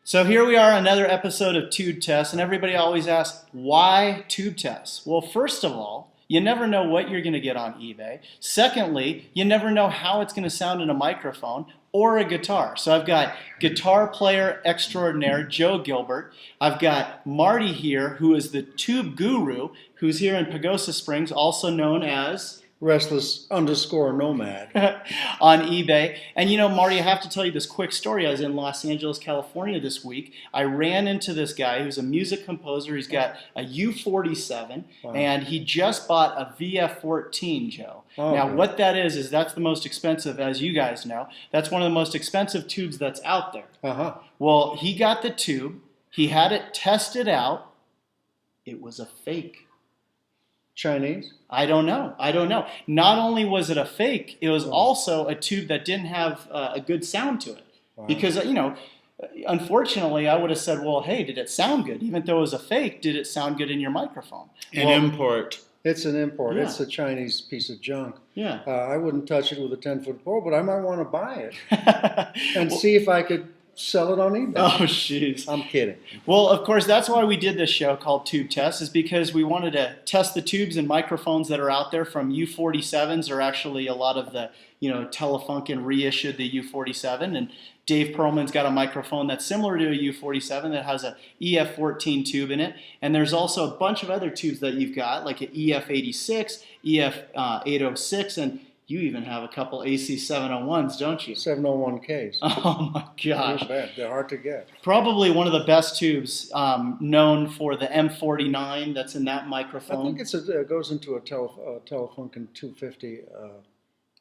So here we are, another episode of Tube Tests, and everybody always asks, why tube tests? Well, first of all, you never know what you're going to get on eBay. Secondly, you never know how it's going to sound in a microphone or a guitar. So I've got guitar player extraordinaire Joe Gilbert. I've got Marty here, who is the tube guru, who's here in Pagosa Springs, also known as Restless_nomad on eBay. And you know, Marty, I have to tell you this quick story. I was in Los Angeles, California this week. I ran into this guy who's a music composer. He's got a U47, wow, and he just bought a VF14, Joe. Oh, now, what that is that's the most expensive, as you guys know. That's one of the most expensive tubes that's out there. Well, he got the tube. He had it tested out. It was a fake. Chinese? I don't know. Not only was it a fake, it was also a tube that didn't have a good sound to it. Wow. Because, you know, unfortunately, I would have said, well, hey, did it sound good? Even though it was a fake, did it sound good in your microphone? Import. It's an import. Yeah. It's a Chinese piece of junk. Yeah. I wouldn't touch it with a 10-foot pole, but I might want to buy it and see if I could sell it on eBay. Oh, jeez. I'm kidding. Well, of course, that's why we did this show called Tube Tests, is because we wanted to test the tubes and microphones that are out there from U47s, or actually a lot of the, you know, Telefunken reissued the U47, and Dave Perlman's got a microphone that's similar to a U47 that has a EF14 tube in it, and there's also a bunch of other tubes that you've got, like an EF86, EF806, and you even have a couple AC701s, don't you? 701Ks. Oh my gosh. Not bad. They're hard to get. Probably one of the best tubes, known for the M49 that's in that microphone. I think it goes into a Telefunken 250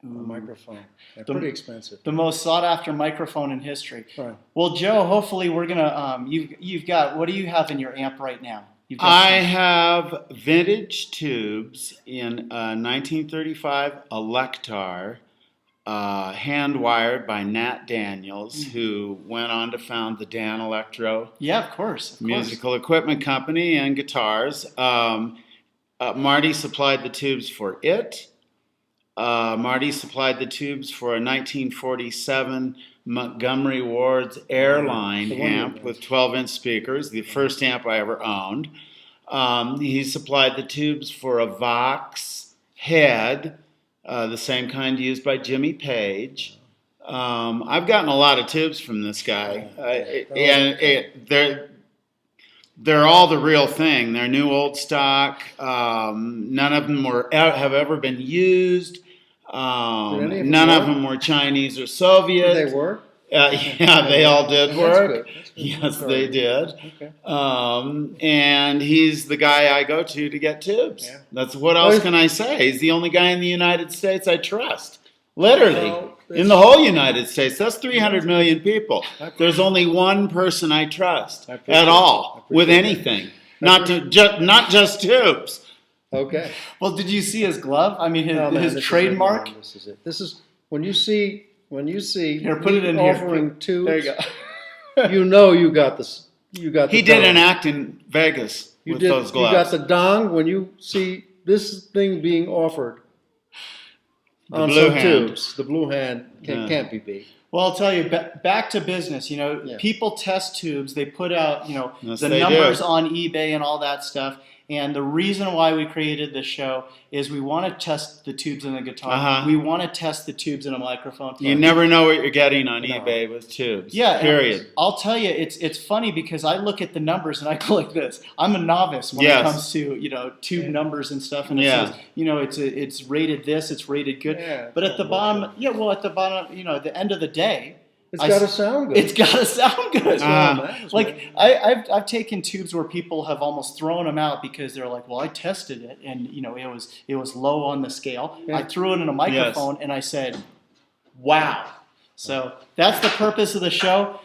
microphone. They're pretty expensive. The most sought after microphone in history. Right. Well, Joe, hopefully we're gonna. You've got. What do you have in your amp right now? I have vintage tubes in a 1935 Electar, hand-wired by Nat Daniels, who went on to found the Dan Electro of course. musical equipment company and guitars. Marty supplied the tubes for it. Marty supplied the tubes for a 1947 Montgomery Ward's Airline amp with 12-inch speakers, the first amp I ever owned. He supplied the tubes for a Vox head, the same kind used by Jimmy Page. I've gotten a lot of tubes from this guy, they're all the real thing. They're new old stock. None of them have ever been used. None of them were Chinese or Soviet. Did they work? Yeah, they all did work. That's good. Yes, they did. Okay. And he's the guy I go to get tubes. Yeah. That's what else can I say? He's the only guy in the United States I trust. Literally. In the whole United States. That's 300 million people. There's only one person I trust at all with anything. Not just tubes. Okay. Well, did you see his glove? I mean, his trademark. This is it. This is when you see here. Put it in offering here. tubes. There you go. You know you got this. You got. He did an act in Vegas with those gloves. You got the dong when you see this thing being offered on some tubes. The blue hand can't be beat. Well, I'll tell you, back to business. You know, people test tubes. They put out, you know, the numbers on eBay and all that stuff. And the reason why we created this show is we want to test the tubes in the guitar. We want to test the tubes in a microphone. You never know what you're getting on eBay with tubes. Yeah. Period. I'll tell you, it's funny because I look at the numbers and I go like this. I'm a novice when it comes to, you know, tube numbers and stuff. And it says, you know, it's rated this, it's rated good. Yeah, but at the bottom, at the bottom, you know, at the end of the day, it's got to sound good. It's got to sound good. Like I've taken tubes where people have almost thrown them out because they're like, well, I tested it and you know it was low on the scale. I threw it in a microphone and I said, wow. So that's the purpose of the show.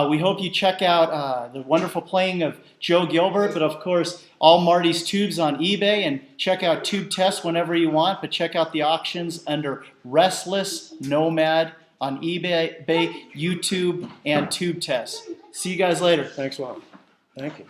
We hope you check out the wonderful playing of Joe Gilbert, but of course all Marty's tubes on eBay, and check out Tube Tests whenever you want. But check out the auctions under Restless Nomad on eBay, YouTube, and Tube Tests. See you guys later. Thanks a lot. Thank you.